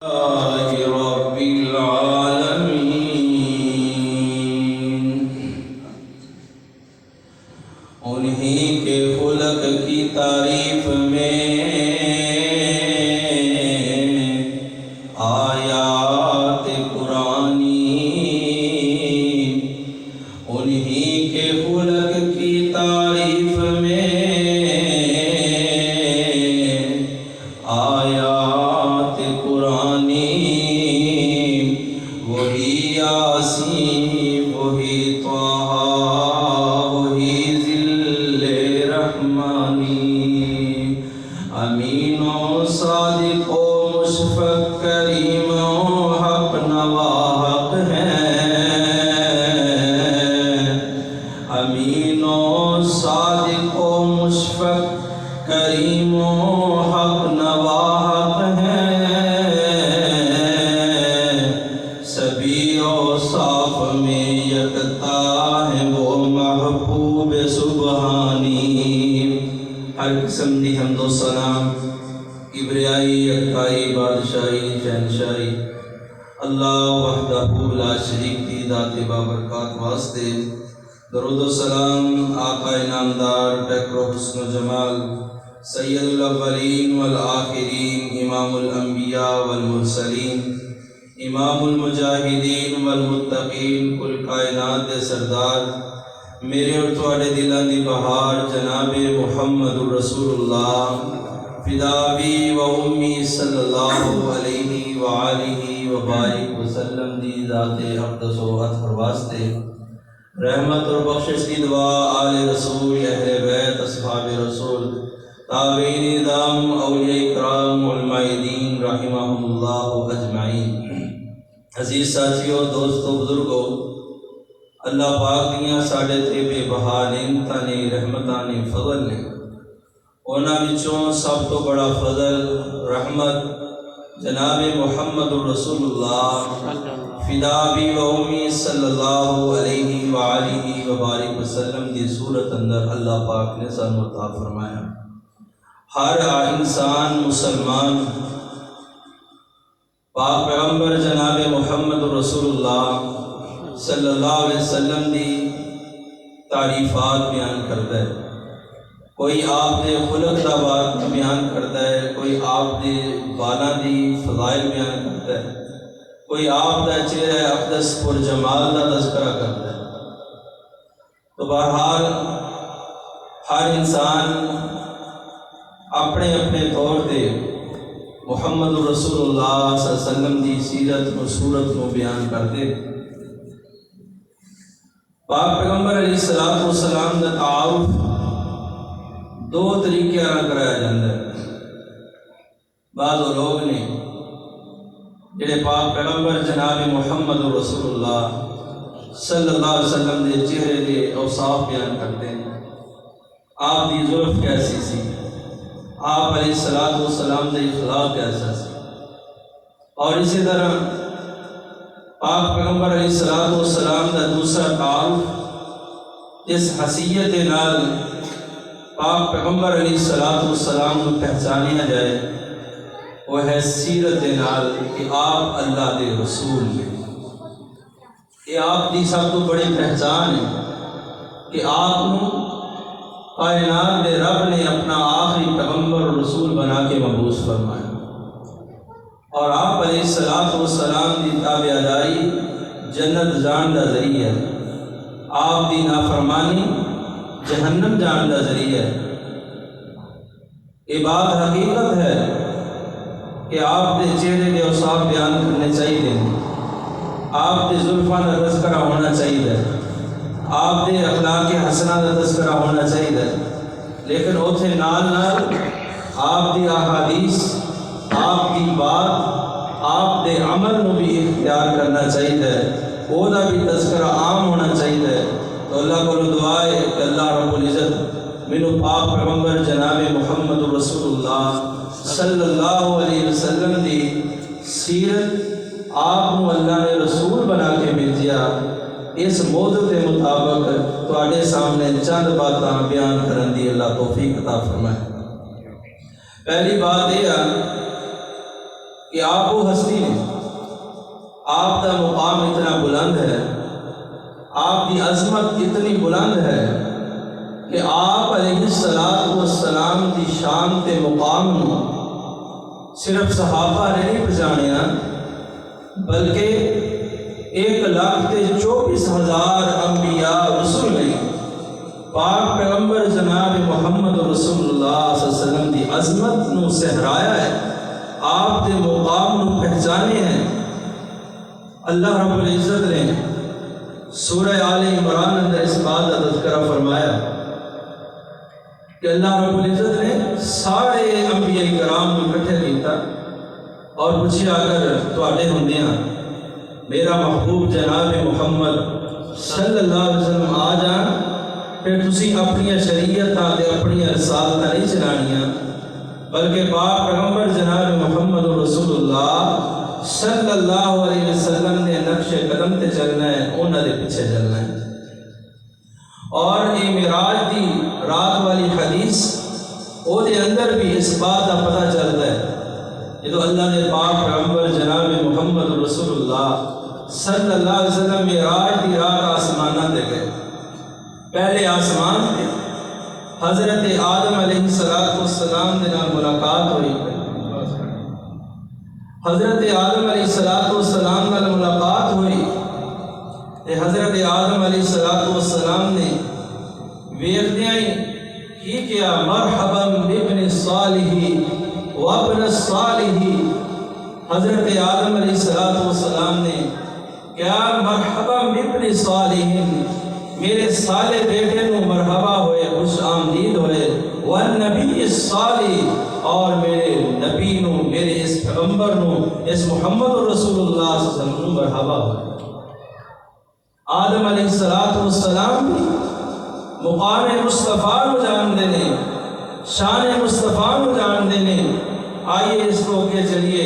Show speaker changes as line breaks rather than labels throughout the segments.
رب العالمین، انہی کے خلق کی تعریف میں آیات قرآنی، انہی کے خلق کی تعریف میں آیات قرآنی، وہی یاسین وہی طٰہٰ وہی ذل رحمانی، امین و صادق و مشفق کریم و حق نواحق ہیں، امین و صادق و مشفق کریم و حق نواحق ہیں، سبھی اوصاف میں یکتا ہے وہ محبوب سبحانی۔ ہر قسم دی حمد و ثنا، کبریائی، یکتائی، بادشاہی، شہنشاہی اللہ وحدہ لا شریک دی ذات بابرکات واسطے، درود و سلام آقا انعامدار بکر و حسن و جمال سید الاولین والآخرین، امام الانبیاء والمرسلین، امام المجاہدین والمتقین، کل کائنات دے سردار، میرے اور تواڈے دلاں دی بہار جناب محمد رسول اللہ، فدا بی و امی صلی اللہ علیہ وآلہ وبارک وسلم دی ذات اقدس و اطہر واسطے، رحمت اور بخشش کی دعا آل رسول، اہل بیت، اصحاب رسول، تابعین ادام، اولیاء اکرام، علماء دین رحمہم اللہ اجمعین۔ عزیز ساتھیوں، دوستوں، بزرگوں، اللہ پاک دیاں ساڈے تے بے بہا نعمتاں نے، رحمتاں نے، فضل نے، انہاں وچوں سب تو بڑا فضل، رحمت جناب محمد رسول اللہ، فدا بی و امی صلی اللہ علیہ وآلہ وبارک وسلم دی صورت اندر اللہ پاک نے سانوں عطا فرمایا۔ ہر انسان مسلمان پاک پیغمبر جناب محمد رسول اللہ صلی اللہ علیہ وسلم دی تعریفات بیان کرتا ہے، کوئی آپ دے خلق دا بات بیان کرتا ہے، کوئی آپ دے بالاں دی فضائل بیان کرتا ہے، کوئی آپ دا چہرہ اقدس پر جمال دا تذکرہ کرتا ہے۔ تو بہرحال ہر انسان اپنے اپنے طور تے محمد رسول اللہ صلی اللہ علیہ وسلم دی سیرت و صورت کو بیان کرتے۔ پاک پیغمبر علیہ السلام دا تعارف دو طریقے نال کرایا جاتا ہے۔ بعض لوگ نے جڑے پاک پیغمبر جناب محمد رسول اللہ صلی اللہ علیہ وسلم دے چہرے دے اوصاف بیان کرتے ہیں، آپ دی زلف کیسی سی، آپ علیہ السلام دے اخلاق کیسا سی، اور اسی طرح پاک پیغمبر علیہ السلام دا دوسرا تعارف جس حیثیت نال پاک پیغمبر علیہ السلام کو پہچانیا جائے وہ ہے سیرت نال کہ آپ اللہ دے رسول ہیں۔ یہ آپ دی سب تو بڑی پہچان ہے کہ آپ کائنات دے رب نے اپنا آخری پیغمبر اور رسول بنا کے مبعوث فرمایا، اور آپ علیہ السلام دی تابعداری جنت جان دا ذریعہ ہے، آپ دی نافرمانی جہنم جان دا ذریعہ ہے۔ یہ بات حقیقت ہے کہ آپ دے چہرے کے اوصاف بیان کرنے چاہیے، آپ دے زلفاں کا تذکرہ ہونا چاہیے، آپ دے اخلاق حسنہ کا تذکرہ ہونا چاہیے، لیکن اوتھے نال نال آپ دی احادیث، آپ دی بات، آپ دے عمل نو بھی اختیار کرنا چاہیے، وہ دا بھی تذکرہ عام ہونا چاہیے۔ تو اللہ کو دعا ہے کہ اللہ رب العزت مینوں پاک پیغمبر جناب محمد رسول اللہ صلی اللہ علیہ وسلم دی سیرت، آپ کو اللہ نے رسول بنا کے بھیجیا، اس موضوع کے مطابق تواڈے سامنے چند باتاں بیان کرن دی اللہ توفیق عطا فرمائے۔ پہلی بات یہ ہے کہ آپ وہ ہستی نے، آپ کا مقام اتنا بلند ہے، آپ کی عظمت اتنی بلند ہے کہ آپ علیہ السلام کی شان تے مقام نو صرف صحابہ نے نہیں پہچانیا، بلکہ 1,24,000 انبیاء رسول نے پاک پیغمبر جناب محمد رسول اللہ صلی اللہ علیہ وسلم کی عظمت نو سہرایا ہے، آپ کے مقام نو پہچانے ہیں۔ اللہ رب العزت نے سورہ آل عمران اندر اس بات کا تذکرہ فرمایا کہ اللہ رب العزت نے سارے انبیاء کرام کو اکٹھے کیتا اور پوچھیا اگر تواڈے ہوندیاں میرا محبوب جناب محمد صلی اللہ علیہ وسلم آ جان پھر تسی اپنی شریعتاں تے اپنی رسالتاں نہیں چلانیاں، بلکہ پاک پیغمبر جناب محمد رسول اللہ صلی اللہ علیہ وسلم نے نقش قدم تے چلنا ہے، انہاں دے پیچھے چلنا ہے۔ اور یہ معراج دی رات والی حدیث او دے اندر بھی اس بات کا پتہ چلتا ہے، جدو اللہ دے پاک پیغمبر جناب محمد رسول اللہ صلی اللہ علیہ وسلم معراج دی رات آسماناں تے گئے۔ پہلے آسمان تے حضرت آدم علیہ السلام دے نال ملاقات ہوئی، حضرت آدم علیہ السلام نال ملاقات ہوئی تے حضرت آدم علیہ السلام نے ویکھدیاں ہی کیا مرحبا بابن صالح وابن الصالح، حضرت آدم علیہ السلام نے کیا مرحبا بابن صالح، میرے صالح بیٹے نو مرحبا ہوئے، خوش آمدید ہوئے، والنبی الصالح، اور میرے نبی نو، میرے اس پیغمبر نو، اس محمد رسول اللہ صلی اللہ علیہ وسلم نو مرحبا ہوئے۔ آدم علیہ السلام بھی مقام مصطفیٰ نو جان دینے، شان مصطفیٰ نو جان دینے۔ آئیے اس کو کے چلیے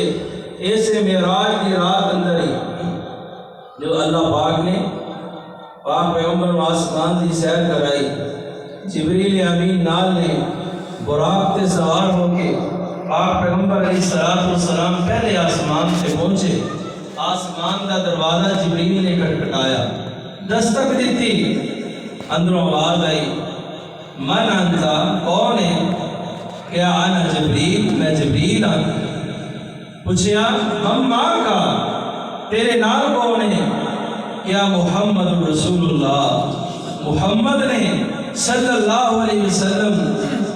ایسے معراج کی رات اندر ہی جو اللہ پاک نے پاک پیغمبر و آسمان کی سیر کرائی، جبریل امین نال نے براق تے سوار ہو کے پاک پیغمبر علیہ السلام پہلے آسمان سے پہنچے، آسمان کا دروازہ جبریل نے کھٹکھٹایا، دستک دیتی، اندروں آواز آئی من انتا، کون ہے؟ کیا انا جبریل، میں جبریل ہوں۔ پوچھیا ہم ماں کا، تیرے نال کون ہے؟ کیا محمد رسول اللہ، محمد نے صلی اللہ علیہ وسلم۔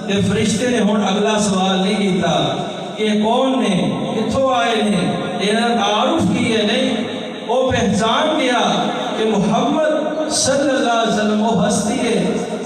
تے فرشتے نے ہون اگلا سوال نہیں کیتا کہ کون نے، کتھوں آئے نے، انہاں تعارف کیے نہیں، وہ پہچان گیا کہ محمد صلی اللہ علیہ وسلم وہ ہستی ہے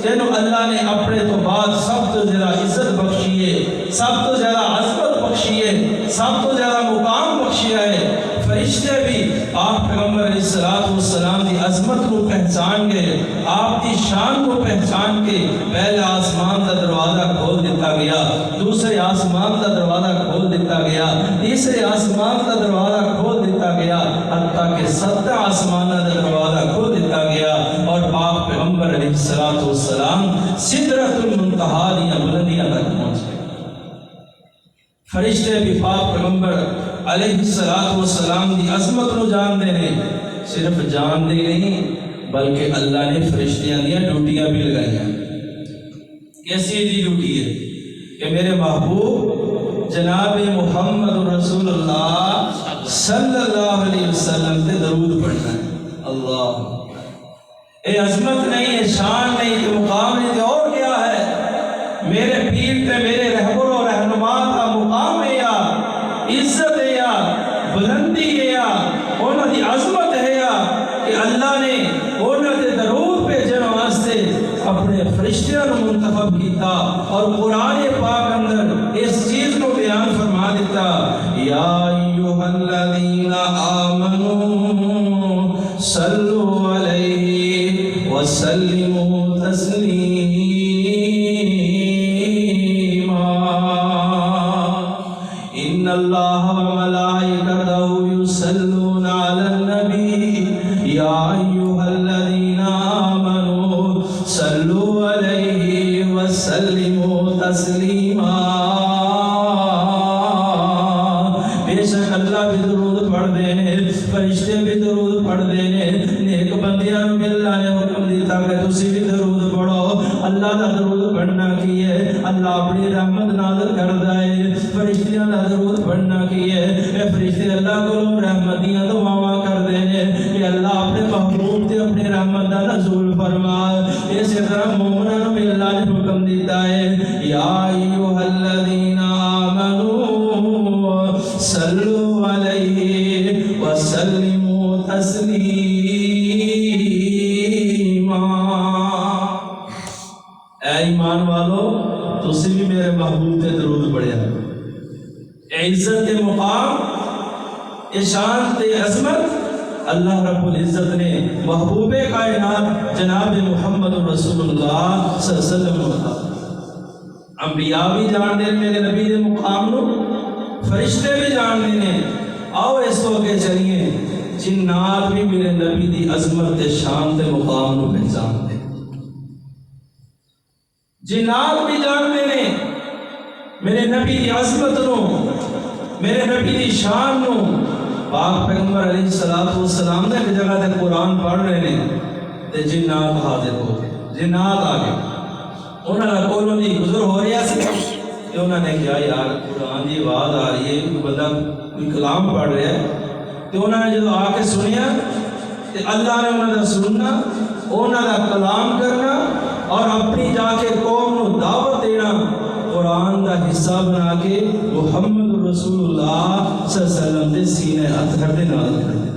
جنہوں اللہ نے اپنے تو بعد سب تو زیادہ عزت بخشی ہے، سب تو زیادہ عظمت بخشی ہے، سب تو زیادہ مقام بخشیا ہے۔ فرشتے بھی آپ پیغمبر علیہ السلام کی عظمت کو پہچان گئے، آپ کی شان کو پہچان کے پہلے آسمان کا دروازہ کھول دیتا گیا، دوسرے آسمان کا دروازہ کھول دیتا گیا، تیسرے آسمان کا دروازہ کھول دیتا گیا، حتیٰ کہ 7 آسمان کا دروازہ کھول دیتا گیا اور پاک پیغمبر علیہ السلام سدرۃ المنتہا دیا بلندیاں تک پہنچ گئے۔ فرشتے بھی پاک پیغمبر علیہ السلام کی عظمت کو جان دے نے، صرف جان دے نہیں بلکہ اللہ نے فرشتیاں دیا ڈیوٹیاں بھی لگائی ہیں۔ کیسی دی ڈیوٹی ہے کہ میرے محبوب جناب محمد رسول اللہ صلی اللہ علیہ وسلم تے درود پڑھنا ہے۔ اللہ، اے عظمت نہیں ہے، شان نہیں کہ مقام نہیں، اور کیا ہے؟ میرے پیر تے میرے رہبر و رہنما کا مقام ہے یا عزت ہے یا بلندی ہے یا انہاں دی عظمت ہے یا کہ اللہ نے انہاں دے درود پہ جن واسطے اپنے فرشتیاں کو منتخب کیتا اور قرآن پاک اندر اس چیز کو بیان فرما دیتا، یا ایھا الذین آمنوا صلوا علیہ وسلموا تسلیما، ان اللہ وملائکتہ یصلون علی النبی، یا ایھا الذین آمنوا صلوا علیہ وسلموا تسلیما۔ بے شک درود پڑھتے ہیں، فرشتے بھی درود پڑھتے ہیں، نیک بندیاں نوں اللہ نے حکم دیتا کہ تسی بھی درود پڑھو۔ اللہ دا درود پڑھنا کی ہے؟ اللہ اپنی رحمت نازل کردا ہے۔ فرشتیاں دا درود پڑھنا کی ہے؟ اے فرشتے اللہ کو رحمت دیاں دعاواں کردے نے کہ اللہ اپنے محبوب تے اپنی رحمت دا نزول فرما۔ اسی طرح مومناں نوں بھی اللہ نے حکم دیتا ہے یا ایھا الذین آمنوا صلوا علیہ وسلموا تسلیما۔ اے ایمان والو تسی بھی میرے محبوب تے درود پڑھیا۔ عزت مقام، شان تے عظمت اللہ رب العزت نے محبوب کائنات جناب محمد رسول اللہ صلی اللہ علیہ وسلم انبیاء بھی جان دے میرے نبی دے مقام نو، فرشتے بھی جان دے نے۔ آؤ اس تو کے چلیے جنات بھی میرے نبی دی عظمت تے شان تے مقام نو پہچان دے، جنات بھی جان دے نے میرے نبی دی عظمت نو، میرے نبی دی شان نو۔ پاک پیغمبر علیہ السلام نے ایک جگہ تے قرآن پڑھ رہے نے تے جنات حاضر ہو گئے، جنات آ گئے، انہوں نے کولوں دی گزر ہو رہا سی کہ انہوں نے کہا یار قرآن دی آواز آ رہی ہے، کوئی بندہ کوئی کلام پڑھ رہا ہے، تو انہوں نے جب آ کے سنیا کہ اللہ نے انہوں نے سننا، انہوں نے کلام کرنا اور اپنی جا کے قوم نو دعوت دینا، قرآن دا حصہ بنا کے محمد رسول اللہ صلی اللہ علیہ وسلم دے سینے اطہر دے نازل کر دے۔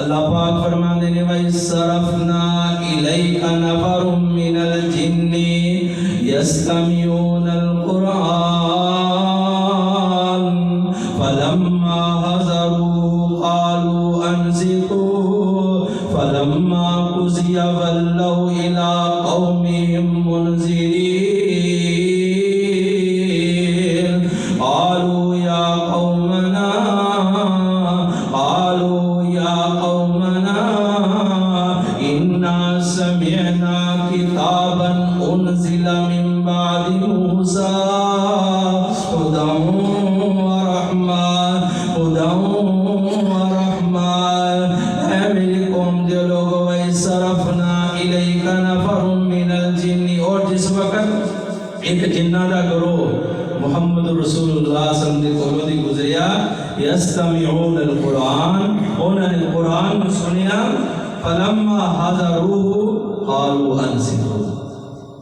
اللہ پاک فرماندے نے وَإِذْ صَرَفْنَا إِلَيْكَ نَفَرٌ مِّنَ الْجِنِّ يَسْتَمِعُونَ الْقُرْآنَ فَلَمَّا حَضَرُوا قَالُوا أَنصِتُوا فَلَمَّا قُضِيَ وَلَّوْا إِلَىٰ قَوْمِهِمْ مُنذِرِينَ محمد رسول اللہ صلی اللہ علیہ وسلم کو دی گزریا یستمعون القرآن، انہوں نے قرآن کو سنیا، فلما حضروہ قالوا انصتوا،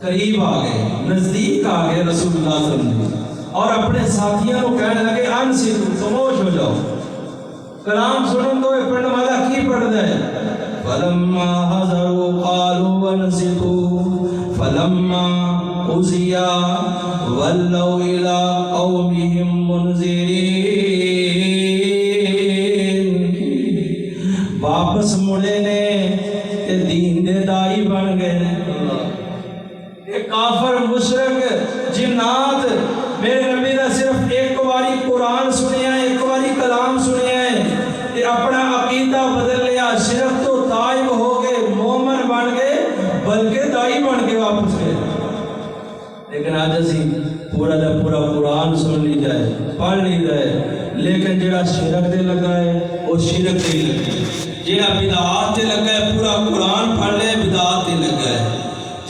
قریب آ گئے، نزدیک آ گئے رسول اللہ صلی اللہ علیہ وسلم اور اپنے ساتھیوں کو کہنے لگے انصتوا، خاموش ہو جاؤ، کلام سنن دو، پڑھنے والا کی پڑھتا ہے؟ فلما حضروا قالوا انصتوا فلما قضی ولوا إلى قومهم منذرين، واپس مڑے نے تے دین دے دائی بن گئے۔ یہ کافر مشرک جنات میرے نبی دا صرف ایک باری قرآن سنیا، ایک باری کلام سنیا ہے تے اپنا عقیدہ بدل لیا، شرک تو تائب ہو گئے، مومن بن گئے، بلکہ دائی بن کے واپس گئے۔ لیکن آج اسی پورا دا پورا قرآن سن لی جائے، پڑھ لی جائے، لیکن جڑا شرک دے لگا ہے وہ شرک دے لگا ہے، جڑا بدعات دے لگا ہے پورا قرآن پڑھ لے بدعات دے لگا ہے،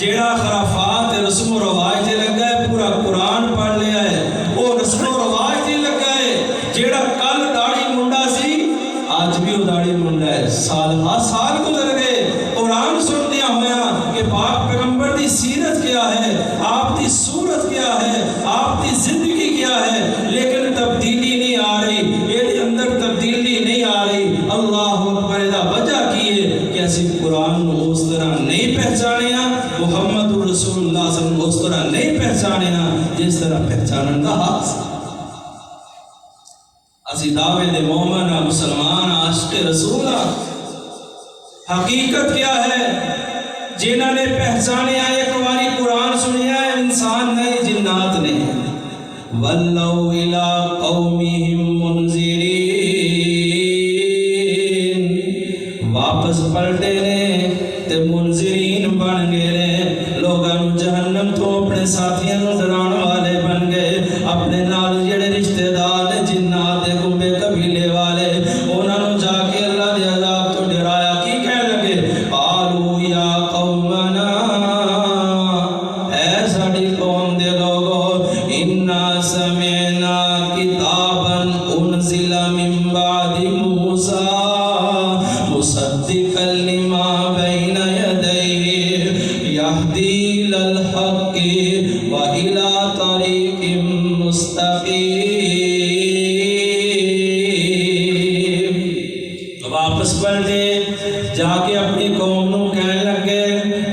جڑا خرافات رسم و رواج دے لگا ہے پورا قرآن پڑھ لیا ہے وہ رسم و رواج دے لگا ہے، جڑا کل داڑھی منڈا سی آج بھی وہ داڑھی منڈا ہے، سال ہا سال گزر گئے قرآن سن دیا ہویا کہ پاک پیغمبر دی سیرت کیا ہے، آپ دی صورت کیا ہے، آپ دی زندگی کیا ہے، لیکن تبدیلی نہیں آ رہی، یہ اندر تبدیلی نہیں آ رہی۔ اللہ اکبر، دا وجہ کی ہے کہ اسی قرآن کو اس طرح نہیں پہچانیا، محمد رسول اللہ صلی اللہ علیہ وسلم اس طرح نہیں پہچانیا جس طرح پہچانن دا حق سی۔ اسی دعوے دے مومن مسلمان عاشق رسول، حقیقت کیا ہے؟ جنہوں نے پہچانے ایک باری قرآن سنیا ہے، انسان نہیں جنات نہیں۔ وَلَّوْا إِلَىٰ قَوْمِهِمْ مُنذِرِينَ، واپس پلٹے نے تے منذرین بن گئے نے، لوگوں جہنم تو اپنے ساتھیوں ڈران والے بن گئے، اپنے نال جڑے رشتہ دار جنات دے گمبے قبیلے والے انہوں نے جا کے اللہ دے عذاب تو ڈرایا. کی کہنے لگے؟ قالوا یا قومنا، اے ساڈی قوم دے لوگو، انا سمعنا کتابا انزل من بعد موسیٰ مصدقا لما بین یدیہ یہدی الی الحق وإلی طریق مستقیم. واپس پلٹے جا کے اپنی قوم نو کہنے لگے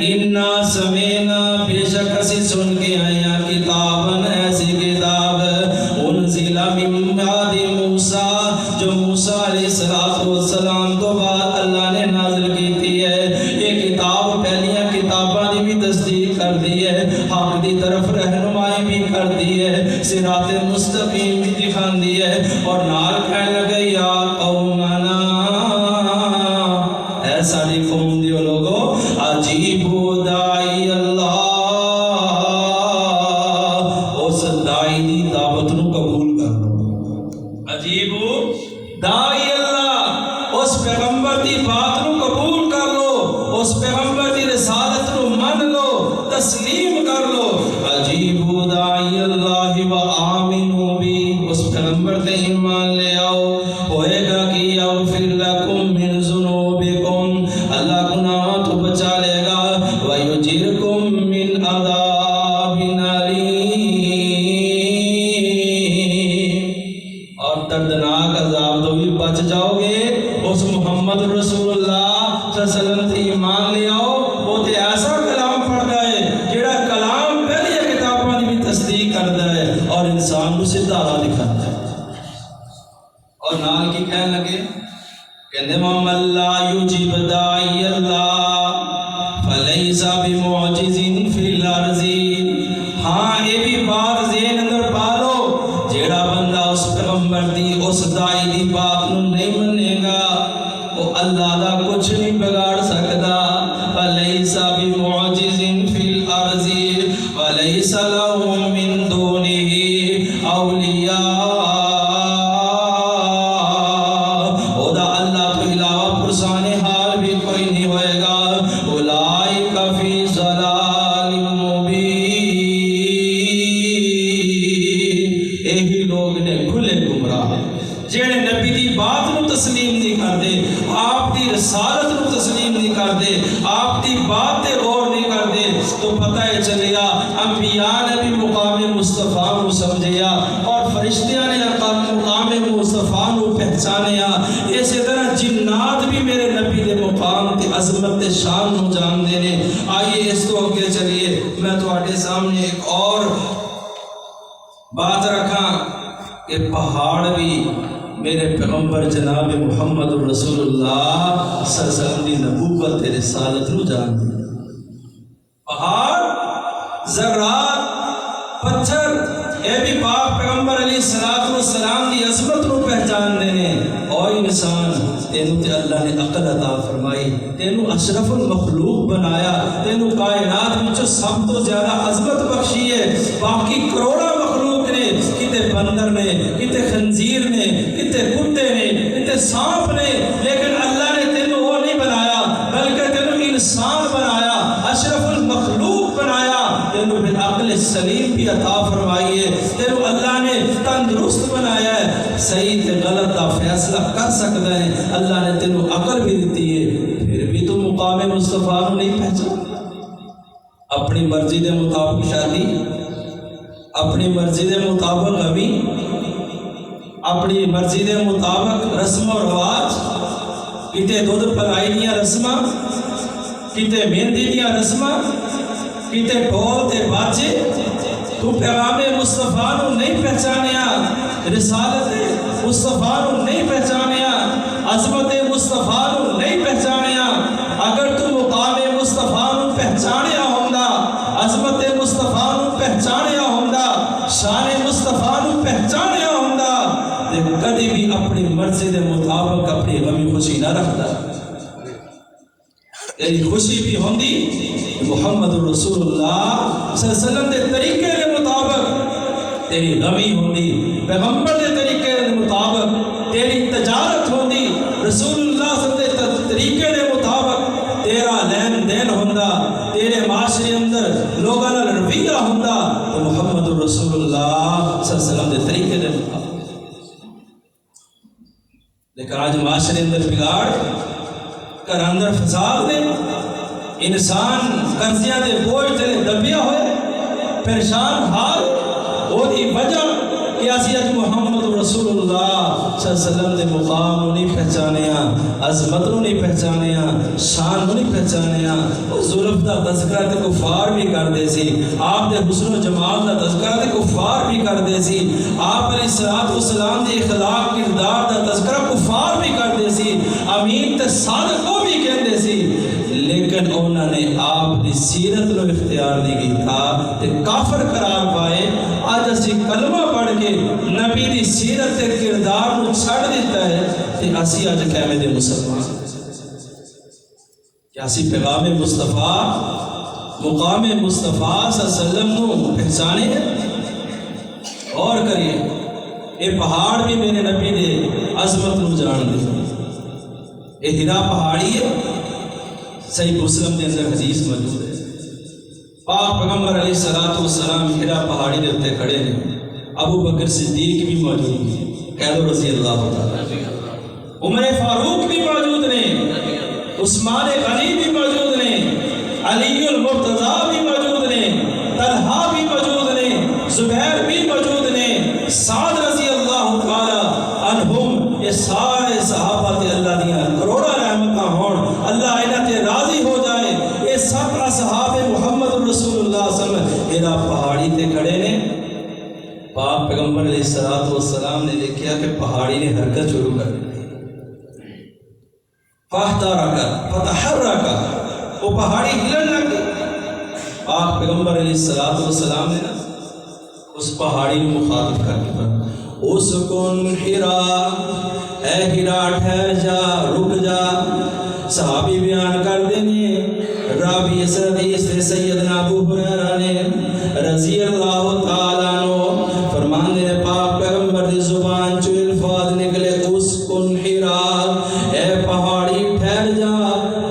انا سمینا، بے شک اسی سن کے آئے ہیں کتابن، ایسی کتاب انزل من بعد موسیٰ، جو موسیٰ علیہ السلام تو بعد اللہ نے نازل کی تھی ہے. یہ کتاب پہلیاں کتاباں دی بھی تصدیق کر دی ہے، حق دی طرف رہنمائی بھی کر دی ہے، صراط مستقیم بھی دکھان دی ہے. اور نال کہنے لگے یا قومنا، اے ساری قوم دیو لوگو، عجیبو داعی اللہ، اس دائی دی دعوت نو قبول کر لو. عجیبو داعی اللہ، اس پیغمبر دی بات نو قبول کر لو، اس پیغمبر دی رسالت نو من لو، تسلیم کر لو. عجیبو داعی اللہ و آمنو بی، اس پیغمبر تے ایمان لے آؤ، ہوئے گا کہ یغفر لکم من ذنوبکم، اللہ گناہ تو بچا لے گا، ویجرکم من عذاب علیم، اور دردناک عذاب تو بھی بچ جاؤ گے. اس محمد رسول اللہ صلی اللہ علیہ وسلم تے ایمان لے آؤ، وہ تے ایسا کلام پڑھتا ہے جڑا کلام پہلی کتاباں دی بھی تصدیق کرتا ہے اور انسان کو سیدھا راہ دکھاتا ہے. اور نال کی کہنے لگے کہندے من لا یجیب داعی اللہ فلیس بمعجز فی الارض. ہاں یہ بھی بات ذہن اندر پالو، جیڑا بندہ اس پیغمبر دی اس دائی دی بات نو نہیں منے گا وہ اللہ دا کچھ نہیں بگاڑ سکتا. فلیس بمعجز فی الارض ولیس لهم من دونه اولیاء، خدا اللہ تو علاوہ پرسان حال بھی کوئی نہیں ہوئے گا. اولئک فی ضلال مبین، یہی لوگ نے کھلے گمراہ جڑے نبی دی بات نو تسلیم نہیں کرتے، آپ دی رسالت نو تسلیم نہیں کرتے، آپ دی بات تے غور نہیں کرتے. تو پتہ ہے چلیا انبیاء نے بھی مقام مصطفیٰ کو سمجھیا اور فرشتیاں نے مقام مصطفیٰ کو پہچانیا. اسی طرح جنات بھی میرے نبی دے مقام تے عظمت تے شان نو جان دینے. آئیے اس تو اگے چلیے، میں تواڈے سامنے ایک اور بات رکھاں کہ پہاڑ بھی میرے پیغمبر جناب محمد رسول اللہ صلی اللہ علیہ وسلم دی نبوت تے رسالت نو جان دی. پہاڑ، ذرات، پتھر، اے بھی پاک پیغمبر علیہ السلام دی عظمت نو پہچان دینے. اور انسان تینوں تے اللہ نے عقل عطا فرمائی، تینوں اشرف المخلوق بنایا، تینوں کائنات وچوں سب تو زیادہ عظمت بخشی ہے. باقی کروڑا مخلوق نے، کتے بندر نے، کتے خنزیر نے، کتے کتے نے، کتے سانپ نے، لیکن اللہ نے تینوں وہ نہیں بنایا بلکہ تینوں انسان بنایا، اشرف المخلوق بنایا. تینوں بالعقل سلیم بھی عطا فرمائی ہے، تینوں اللہ نے تندرست بنایا ہے، صحیح تے غلط کا فیصلہ کر سکتا ہے. اللہ نے تینوں عقل بھی دیتی ہے، پھر بھی تو مقام مصطفیٰ کو نہیں پہچان. اپنی مرضی دے مطابق شادی، اپنی مرضی دے مطابق غمی، اپنی مرضی دے مطابق رسم و رواج، کتے دودھ پلائی دیا رسماں، کتے مہندی دیا رسماں، کتے ڈھول تے باجے. تو پیغام مصطفیٰ نو نہیں پہچانیا، رسالت مصطفیٰ نو نہیں پہچانیا، عظمت مصطفیٰ نو نہیں پہچانیا. اگر تو مقام مصطفیٰ نو پہچانیا ہوندا، عظمت مصطفیٰ نو پہچانیا ہوندا، شان مصطفیٰ نو پہچانیا ہوندا، تے کدی بھی اپنی مرضی دے مطابق اپنی غمی خوشی نہ رکھتا. تیری خوشی بھی ہوندی محمد رسول اللہ صلی اللہ علیہ وسلم دے طریقے کے مطابق، تیری غمی ہوندی پیغمبر دے طریقے کے مطابق، تیری تجارت ہوندی رسول اللہ صلی اللہ علیہ وسلم طریقے دے مطابق تیرا لین دین ہوندا، تیرے معاشرے اندر لوگاں نال رویہ ہوندا تو محمد رسول اللہ صلی اللہ علیہ وسلم دے طریقے دے مطابق۔ لیکن آج معاشرے اندر بگاڑ، گھر اندر فساد دے، انسان قرضیاں دے بوجھ تے دبیا ہوئے پریشان حال، وہ دی وجہ کہ اسی اج محمد رسول اللہ صلی اللہ علیہ وسلم دے مقام نو نہیں پہچانیا، عظمت نو نہیں پہچانیا، شان نو نہیں پہچانیا۔ وہ زلف دا تذکرہ تے کفار بھی کردے سی، آپ دے حسن و جمال دا تذکرہ تے کفار بھی کردے سی، آپ علیہ الصلوۃ والسلام دے اخلاق کردار دا تذکرہ کفار بھی کردے سی، امین تے صادق کو بھی کہندے سی، لیکن انہوں نے آپ دی سیرت نو اختیار نہیں کیتا تے کافر قرار پائے۔ آج اسی کلمہ پڑھ کے نبی دی سیرت تے کردار نو چھڑ دیتا ہے تے اسی آج کہمے دے مسلمان، کہ اسی پیغام مصطفیٰ مقام مصطفیٰ صلی اللہ علیہ وسلم نو پہچانے ہیں۔ اور کریے اے پہاڑ بھی میرے نبی دے عظمت نو جان دے، اے ہرا پہاڑی ہے، صحیح مسلم دے اندر حدیث موجود ہے، پاک پیغمبر علیہ الصلوۃ والسلام ہرا پہاڑی دے اوپر کھڑے ہیں، ابو بکر صدیق بھی موجود ہیں، قید رضی اللہ تعالی، عمر فاروق بھی موجود نے، عثمان غنی بھی موجود نے، علی المرتضیٰ بھی موجود نے، طلحہ بھی موجود نے، زبیر بھی موجود نے، سعد رضی اللہ تعالی عنہم، یہ سارے صحابہ تے اللہ دیا کروڑا رحمتاں ہون، اللہ انہاں تے راضی ہو جائے۔ یہ سب اصحاب محمد رسول اللہ صلی اللہ علیہ وسلم ہرا پہاڑی تے کھڑے نے۔ پاک پیغمبر علیہ الصلوۃ والسلام نے دیکھا کہ پہاڑی نے حرکت شروع کر دی، فاحترق فتحرک، وہ پہاڑی ہلن لگ گئی۔ پاک پیغمبر علیہ الصلوۃ والسلام نے اس پہاڑی کو مخاطب کر کے اسکن ہرا، اے ہرا ٹھہر جا، رک جا۔ صحابی بیان کر دینے، راوی اس حدیث سے سیدنا ابو ہریرہ نے رضی اللہ تعالیٰ عنہ فرماندے نے پاک پیغمبر دی زبان چو الفاظ نکلے، اسکن ہرا، اے پہاڑی ٹھہر جا۔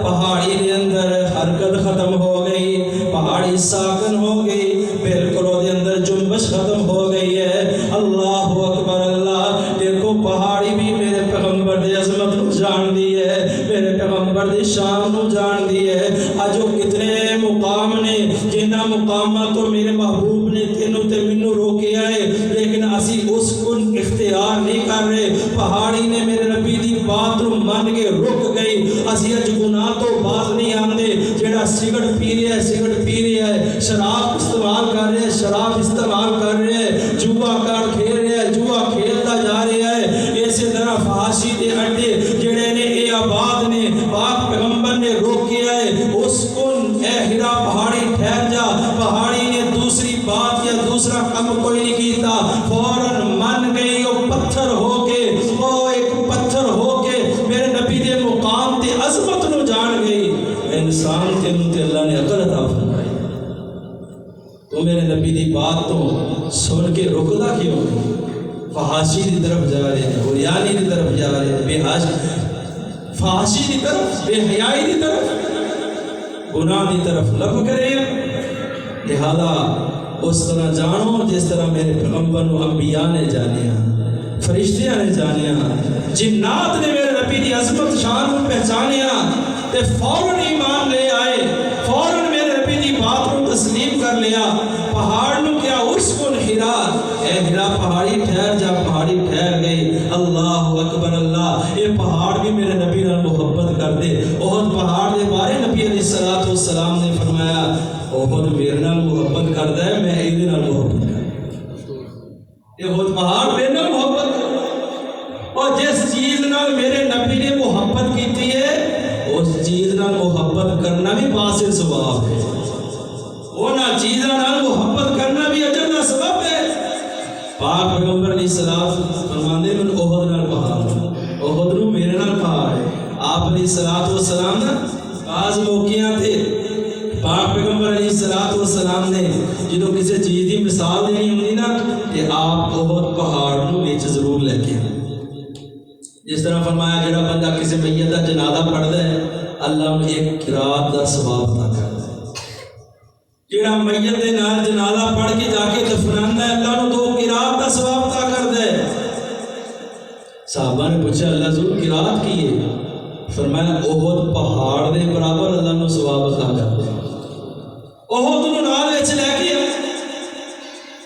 پہاڑی دے اندر حرکت ختم ہو گئی، پہاڑی ساکن ہو گئی، بالکل دے اندر جنبش ختم ہو گئی ہے۔ اللہ اکبر اللہ، دیکھو پہاڑی بھی میرے پیغمبر دی عظمت نو جان دی ہے، میرے پیغمبر دی شان نو جان دی ہے۔ آجو کتنے مقام نے جنہ مقامات تو میرے محبوب نے تینوں تے منو روکے آئے، لیکن اسی اس کن اختیار نہیں کر رہے۔ پہاڑی نے میرے نبی دی بات نو مان کے رک گئی۔ اسی اج گناہ تو باز نہیں آندے، جیڑا سگرٹ پی رہا ہے سگرٹ پی رہا ہے، شراب استعمال کر رہے ہیں شراب استعمال کر رہے ہیں، جوا کارڈ کھیل رہے ہیں جوا کھیلتا جا رہا ہے۔ اسی طرح فحاشی دے اڈے جڑے نے اے آباد نے پاک پیغمبر نے روکے آئے، اس کن اے ہرا پہاڑی ٹھہر جا۔ پہاڑی نے دوسری بات یا دوسرا کم کوئی نہیں کیتا، فوراً من گئی، وہ پتھر ہو کے، وہ ایک پتھر ہو کے میرے نبی دے مقام تے عظمت نو جان گئی۔ انسان کے منتے اللہ نے عقل عطا فرمائی، تو میرے نبی دی بات تو سن کے رکدا کیوں؟ فحاشی دی طرف جا رہے ہیں، عریانی دی طرف جا رہے ہیں، بے حاج فحاشی دی طرف، بے حیائی دی طرف، گناہ دی طرف لب کرے ہیں۔ لہذا اس طرح جانو جس طرح میرے پیغمبر و انبیاء نے جانیا، فرشتیاں نے جانیا، جنات نے میرے نبی دی عظمت شان کو پہچانیا تے فوراً ایمان لے آئے، فوراً میرے نبی دی بات کو تسلیم کر لیا۔ پہاڑ نو کیا اس کو ہرا، اے ہرا پہاڑی ٹھہر جا، پہاڑی ٹھہر گئی۔ اللہ اکبر اللہ، یہ پہاڑ بھی میرے نبی نال محبت کر دے۔ احد پہاڑ دے بارے نبی علیہ الصلوۃ والسلام نے فرمایا، احد میرے نال محبت کردا ہے، میں ایدے نال محبت کردا۔ احد پہاڑ میرے نال محبت کردا، اور جس چیز نال میرے نبی نے محبت کیتی ہے، اس چیز نال محبت کرنا بھی باعث ثواب ہے، اونا چیزاں نال محبت کرنا بھی اجر دا سبب ہے۔ پاک پیغمبر علیہ السلام فرماندے من احد نال پہاڑ، احد نو میرے نال پہاڑ ہے۔ آپ علیہ السلام نا بعض موقعیاں تھے پاک پیغمبر علیہ السلام نے جدو کسی چیز کی مثال دینی ہوتی نا کہ آپ احد پہاڑ نو وچ ضرور لے کے، جس جس طرح فرمایا جڑا بندہ کسی میت کا جنازہ پڑھتا ہے اللہ نے ایک قرات کا ثواب عطا کرتا ہے، جڑا میت دے نال جنازہ پڑھ کے جا کے دفنانا ہے اللہ نے 2 قرات کا ثواب عطا کرتا ہے۔ صحابہ نے پوچھا اللہ حضور قرات کی ہے؟ فرمایا احد پہاڑ دے برابر اللہ نے ثواب عطا کرتا ہے۔ احد نو نال وچ لے کے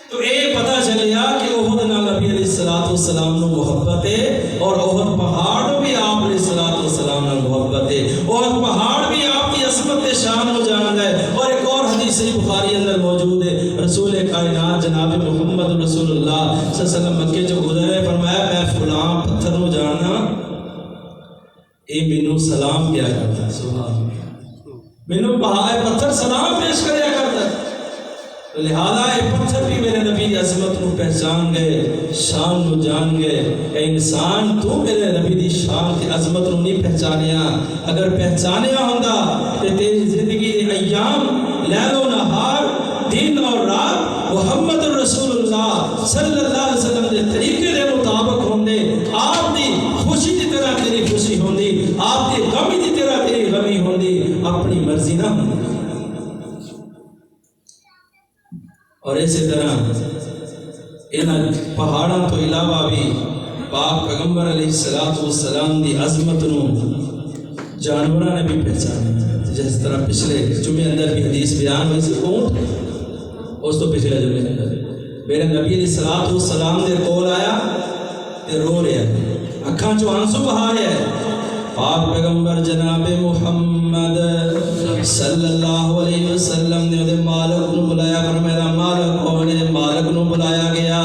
تو اے پتہ چلیا کہ احد نال نبی علیہ الصلوۃ والسلام نو محبت ہے، اور احد پہاڑ بھی آپ علیہ الصلوۃ والسلام نال محبت ہے، احد پہاڑ بھی آپ کی عظمت شان نو جاندا ہے۔ اور ایک اور حدیث صحیح بخاری اندر موجود ہے، رسول کائنات جناب محمد رسول اللہ صلی اللہ علیہ وسلم مکے جو گزرے فرمایا میں فلاں پتھر نو جاننا، اے مینوں سلام کیا کرتا ہے، سبحان اللہ، مینوں پتھر سلام پیش کریا کرتا ہے، لہذا یہ پتھر بھی میرے نبی کی عظمت کو پہچان گئے، شان کو جان گئے۔ اے انسان تو میرے نبی دی شان کی عظمت کو نہیں پہچانیا، اگر پہچانیا ہوندا تے تیری زندگی دے ایام لیل و نہار دن اور رات محمد رسول اللہ صلی اللہ علیہ وسلم دے طریقے دے مطابق ہوندے، آپ دی خوشی دی طرح تیری خوشی ہوندی، آپ دی غمی دی طرح تیری غمی ہوندی، اپنی مرضی نہ ہوندی۔ اور اسی طرح ان پہاڑوں تو علاوہ بھی پاک پیغمبر علیہ السلام دی عظمت نو جانوراں نے بھی پہچانا، جس طرح پچھلے جمعے اندر بھی حدیث بیان ہوئی سی، اونٹ اس تو پچھلے جمعے اندر میرے نبی علیہ السلام دے کول آیا تے رو رہا ہے، اکھاں چوں آنسو بہا رہا ہے۔ پاک پیغمبر جناب محمد صلی اللہ علیہ وسلم نے وہ مالک نو بلایا، فرمایا مالک کون ہے؟ مالک نو بلایا گیا،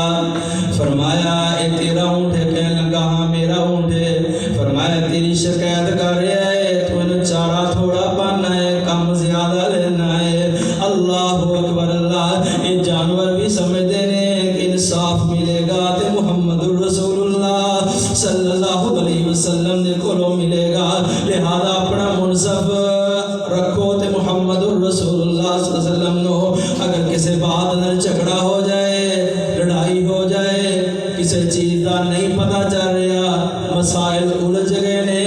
فرمایا اے تیرا اونٹ ہے؟ کہنے لگا ہاں میرا اونٹ ہے۔ فرمایا تیری شکایت کر رہا ہے، تو انہیں چارہ تھوڑا پانا ہے، کم زیادہ لینا ہے۔ اللہ اکبر اللہ، یہ جانور بھی سمجھتے ہیں کہ انصاف ملے گا تے محمد رسول اللہ صلی اللہ علیہ وسلم نے کولو ملے گا، لہذا اپنا منصف رکھو تے محمد رسول اللہ صلی اللہ علیہ وسلم نو اگر کسی بات اندر جھگڑا ہو جائے، لڑائی ہو جائے، کسی چیز دا نہیں پتہ چل رہا، مسائل الجھ گئے نے،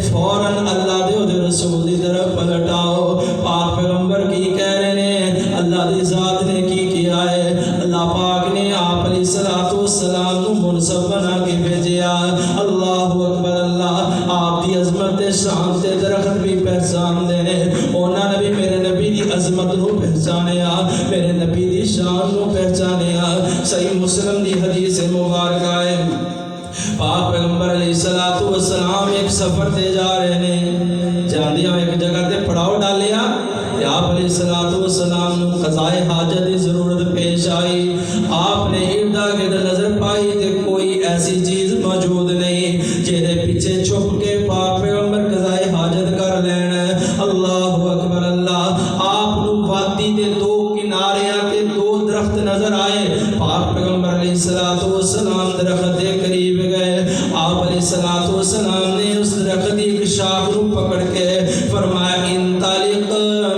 فوراً اللہ دے رسول دی طرف پلٹاؤ۔ پاک پیغمبر کی کہہ رہے ہیں، اللہ دی ذات نے کی کیا ہے، اللہ پاک نے آپ علیہ السلام نو منصف بنا کے بھیجیا۔ اللہ اکبر اللہ، آپ دی عظمت شان تے درخت بھی پہچان دے، انہاں نے بھی میرے نبی دی عظمت نو پہچانیا، میرے نبی دی شان نو پہچانیا۔ صحیح مسلم دی حدیث مبارکہ ہے، پاک پیغمبر علیہ السلام ایک سفر تے جا رہے ہیں، جاندیاں ایک جگہ تے پڑاؤ ڈالیا، آپ علیہ السلام نو قضائے حاجت دی ضرورت پیش آئی، آپ نے اردا گرد نظر پائی تے کوئی ایسی چیز موجود نہیں جہدے پیچھے چھپ کے پاک پیغمبر قضائے حاجت کر لین۔ اللہ اکبر اللہ، آپ نو وادی دے 2 کناریاں تے 2 درخت نظر آئے، پاک پیغمبر علیہ السلام درخت دے قریب گئے، آپ علیہ السلام نے اس درخت دی ایک شاخ نو پکڑ کے فرمایا انطلق،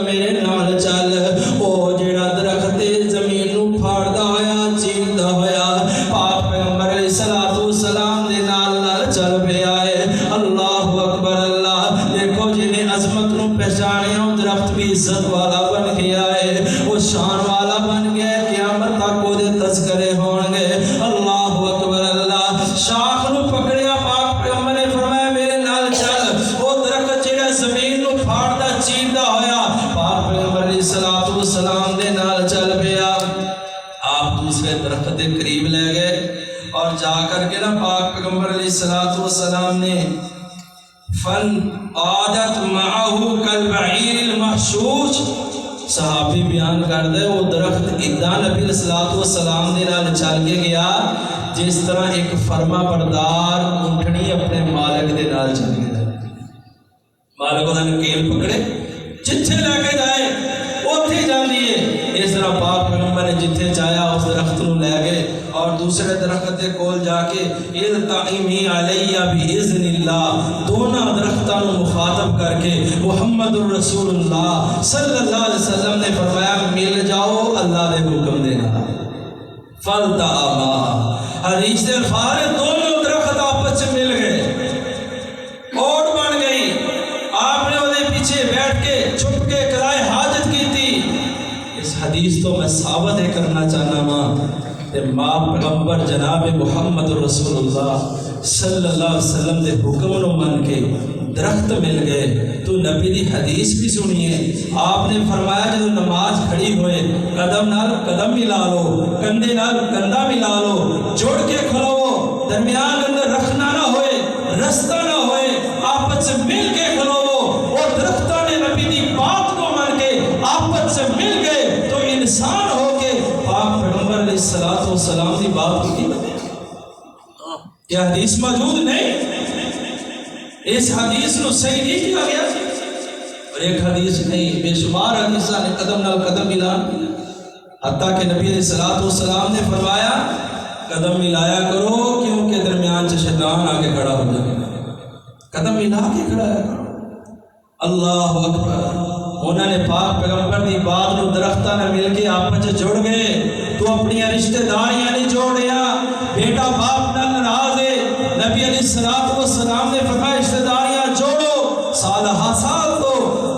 میرے نال چل۔ او جڑا درخت زمین نو پھاڑدا ہویا چیردا ہویا پاک پیغمبر علیہ السلام دے نال چل پیا ہے۔ اللہ اکبر اللہ، دیکھو جنہیں عظمت نو پہچانیا، وہ درخت بھی عزت والا بن گیا ہے، وہ شان والا بن گیا، قیامت تک وہ دے تذکرے ہون گے۔ اللہ اکبر اللہ، شاخ نو پکڑیا، پاک پیغمبر نے فرمایا میرے نال چل۔ وہ درخت جڑا زمین نو پھاڑدا چیردا ہویا پاک پیغمبر علیہ السلام دے نال چل پیا۔ آپ دوسرے درخت کے قریب لے گئے اور جا کر کے نا پاک پیغمبر علیہ السلام نے فن عادت معه کالبعیر المحشوش، صحابی بیان کر دے وہ درخت ادا نبی علیہ السلام دے نال چل کے گیا جس طرح ایک فرما بردار اونٹنی اپنے مالک دے نال چل گیا، مالک انہوں نے کیل پکڑے جتھے لے کے جائے اوتھے جاندی ہے۔ اس طرح پاک پیغمبر نے جتھے چاہیا اس درخت نو لے گئے اور دوسرے درخت کے کول جا کے التعمی علیہ باذن اللہ، دونوں درختوں کو مخاطب کر کے محمد الرسول اللہ صلی اللہ علیہ وسلم نے فرمایا مل جاؤ اللہ دے حکم دے نال۔ فالتعما، حدیث دے الفاظ دونوں درخت آپس میں مل گئے، حدیث تو میں ثابت کرنا چاہنا ماں کہ ماں پیغمبر جناب محمد رسول اللہ صلی اللہ علیہ وسلم دے حکم نو من کے درخت مل گئے تو نبی دی حدیث بھی سنیے. آپ نے فرمایا جب نماز کھڑی ہوئے قدم نال قدم ملا لو, کندھے نال کندھا ملا لو, جوڑ کے کھلو, درمیان اندر رکھنا نہ ہوئے, رستہ نہ ہوئے, آپس سے مل کے کھلو. اور درختوں نے نبی دی بات کو مان کے آپس سے مل گئے تو انسان ہو کے پاک پیغمبر علیہ الصلوۃ والسلام کی بات کی. کیا حدیث موجود نہیں؟ اس حدیث کو صحیح نہیں کیا گیا. اور ایک حدیث نہیں, بے شمار حدیثاں نے قدم نال قدم ملا, حتیٰ کہ نبی علیہ الصلوۃ والسلام نے فرمایا قدم ملایا کرو کیونکہ درمیان سے شیطان آگے کھڑا ہو جائے گا. قدم ملا کے کھڑا ہے. اللہ اکبر. انہوں نے پاک پیغمبر دی بات نو درختاں نے مل کے آپس وچ جڑ گئے. تو اپنی رشتہ داریاں نہیں جوڑ رہا, بیٹا باپ نال ناراض ہے. نبی علیہ الصلوۃ والسلام نے فرمایا رشتہ داریاں جوڑو, سال ہا سال دو.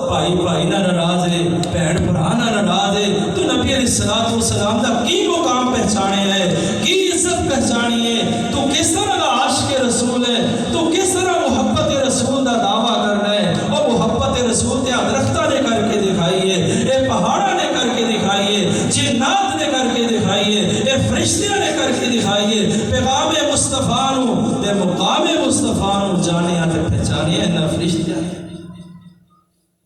بھائی بھائی نہ ناراض ہے, بہن بھرا نہ ناراض ہے. تو نبی علیہ الصلوۃ والسلام دا کی مقام پہچانے ہے, کی عزت پہچانی ہے, تو کس طرح کا عاشق رسول ہے, تو کس طرح محبت رسول دا دعویٰ کرنا ہے. اور محبت رسول تے درختہ نے کر کے دکھائی ہے, اے پہاڑا نے کر کے دکھائی ہے, جنات نے کر کے دکھائی ہے, اے فرشتیاں نے کر کے دکھائی ہے. پیغام مصطفیٰ نو تے مقام مصطفیٰ نو جانے تے پہچانے ہیں نہ فرشتیاں.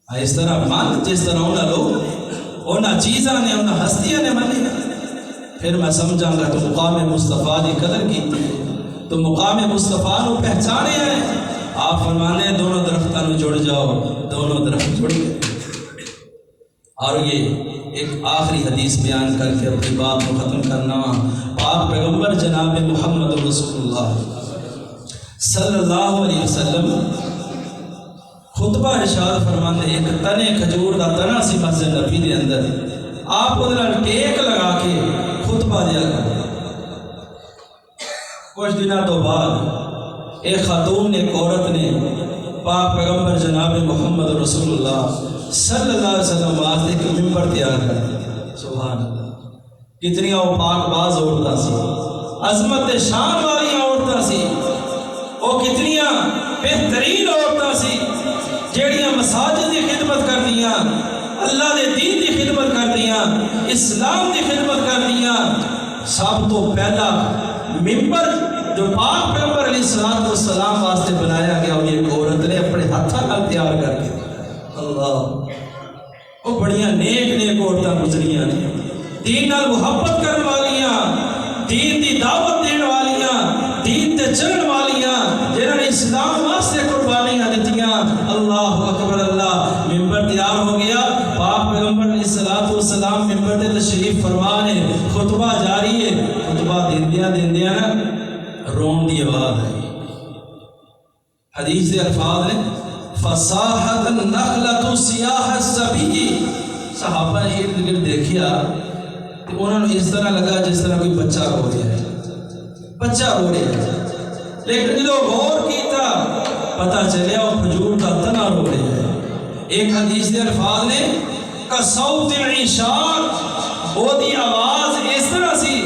اس طرح مان جس طرح انہاں لوگ انہاں چیزاں نے انہاں ہستیاں نے مانی, پھر میں سمجھاں گا تو مقام مصطفیٰ دی قدر کی, تو مقام مصطفیٰ نو پہچانے ہیں. آپ فرمانے ہیں دونوں درختوں نو جڑ جاؤ, دونوں درخت جڑ گئے. اور یہ ایک آخری حدیث بیان کر کے اپنی بات کو ختم کرنا. پاک پیغمبر جناب محمد رسول اللہ صلی اللہ علیہ وسلم خطبہ ارشاد فرمانے, ایک تنے کھجور دا تنا سی مسجد نبی دے اندر, آپ ادھر ٹیک لگا کے خطبہ دیا کرتے. کچھ دنوں تو بعد ایک خاتون نے, ایک عورت نے پاک پیغمبر جناب محمد رسول اللہ صلی اللہ علیہ وسلم واسطے ایک ممبر تیار کر دیا. سبحان اللہ. کتنی وہ پاک باز عورتاں سی, عظمت شان والی عورتاں سی, وہ کتنی بہترین عورتاں سی جیڑیاں مساجد کی خدمت کر دیاں, اللہ دے دین کی خدمت کر دیاں, اسلام کی خدمت کر دیاں. سب تو پہلا ممبر جو پاک پیغمبر علیہ الصلوۃ والسلام واسطے بنایا گیا, وہ ایک عورت نے اپنے ہاتھوں نال تیار کر کے. اللہ, وہ بڑیاں نیک نیک عورتاں گزریاں نے, دین نال محبت کرنے والیاں, دین دی دعوت دین والیاں, دین تے چلن والیاں, جنہاں نے اسلام واسطے قربانیاں دتیاں. اللہ اکبر. اللہ ممبر تیار ہو گیا, پاک پیغمبر علیہ الصلوۃ والسلام ممبر تے تشریف فرما نے, خطبہ جاری ہے. خطبہ دیندیاں نا رون دی آواز آئی. حدیث دے الفاظ نے فصاحت النخلۃ سیاح الصبی. صحابہ نے ارد گرد دیکھیا تو انہوں نے اس طرح لگا جس طرح کوئی بچہ رو رہا ہے, بچہ رو رہا ہے. لیکن جو غور کیتا پتہ چلیا وہ کھجور کا تنا رو رہا ہے. ایک حدیث دے الفاظ نے کصوت العشار, وہ دی آواز اس طرح سی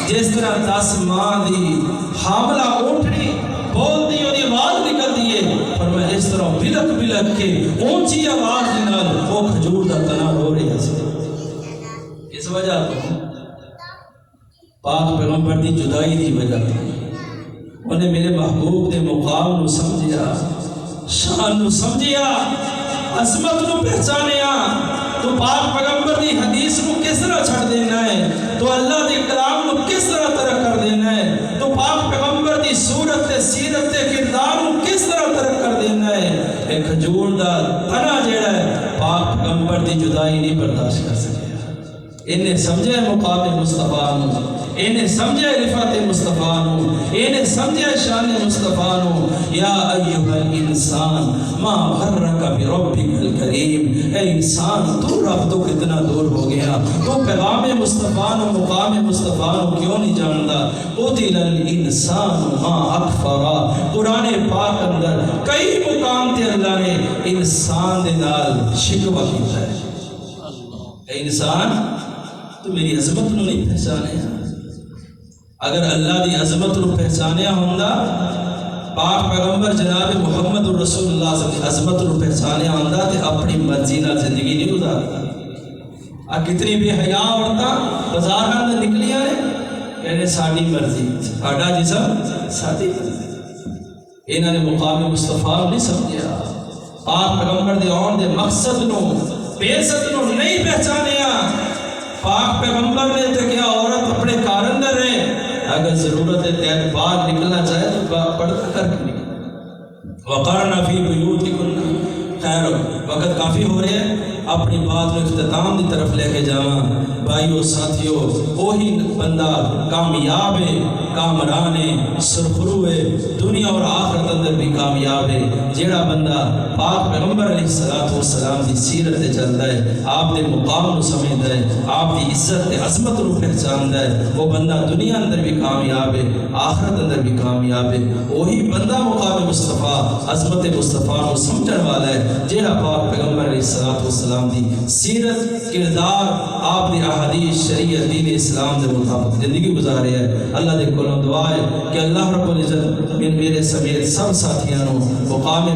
جس طرح 10 ماہ دی حاملہ اونٹنی بول دی وہ دی آواز نکل دی ہے. پر میں اس طرح بلک بلک کے اونچی آواز دے نال وہ کھجور دا تنا رو رہا سی. اس وجہ تو پاک پیغمبر دی جدائی دی وجہ انہیں میرے محبوب دے مقام نو سمجھیا, شان نو سمجھیا, عظمت نو پہچانیا. تو پاک پیغمبر دی حدیث نو کس طرح چھڑ دینا ہے, تو اللہ دی کلام نو کس طرح ترک کر دینا ہے, تو پاک پیغمبر دی صورت تے سیرت تے کردار نو کس طرح ترک کر دینا ہے. ایک کھجور دا تنا جیڑا ہے پاک پیغمبر دی جدائی نہیں برداشت کر سکیا. انہیں سمجھے مقام مصطفیٰ نو, انہیں سمجھے رفعت مصطفیٰ نو, انہیں سمجھے شان مصطفیٰ نو. یا ایھا الانسان ما غرک بربک الکریم, اے انسان تو رب تو کتنا دور ہو گیا, تو پیغام مصطفیٰ نو مقام مصطفیٰ نو کیوں نہیں جانتا. قتل الانسان ما اکفرا. قرآن پاک اندر کئی مقام تے اللہ نے انسان دے نال شکوہ کیتا ہے. اے انسان تو میری عظمت نو نہیں پہچانے. اگر اللہ دی عظمت نو پہچانیا ہوندا پاک پیغمبر جناب محمد رسول اللہ صلی اللہ علیہ وسلم عظمت نو پہچانیا ہوندا تے اپنی مرضی نال زندگی نہیں گزارتا. کتنی بے حیا عورتاں بازار میں نکلیاں نے کہنے ساڈی مرضی ساڈا جسم ساڈی مرضی. انہاں نے مقام مصطفیٰ نہیں سمجھیا. پاک پیغمبر دے آن دے مقصد نو بعثت نو نہیں پہچانیا. پاک پیغمبر نے تے کیا عورت اپنے گھر اندر رہے اگر ضرورت ہے تین باہر نکلنا چاہے تو پردہ کر کے نکلے. وقرنا فی بیوتکن. خیر وقت کافی ہو رہے ہیں اپنی بات کو اختتام کی طرف لے کے جاواں. بھائیو ساتھیو وہی بندہ کامیاب ہے کامران ہے سرخرو ہے دنیا اور آخرت اندر بھی کامیاب ہے جیڑا بندہ پاک پیغمبر علیہ السلام دی سیرت تے چلتا ہے آپ دے مقام نو سمجھتا ہے آپ دی عزت تے عظمت نو پہچانتا ہے وہ بندہ دنیا اندر بھی کامیاب ہے آخرت اندر بھی کامیاب ہے. وہی بندہ مقام مصطفیٰ عظمت مصطفیٰ نو سمجھن والا ہے جیڑا پاک پیغمبر علیہ السلام دی سیرت کردار آپ دی احادیث شریعت دین اسلام دے مطابق زندگی گزارے ہے. اللہ دے کولوں دعا ہے کہ اللہ رب العزت میرے سمیت سب ساتھیاں نو مقام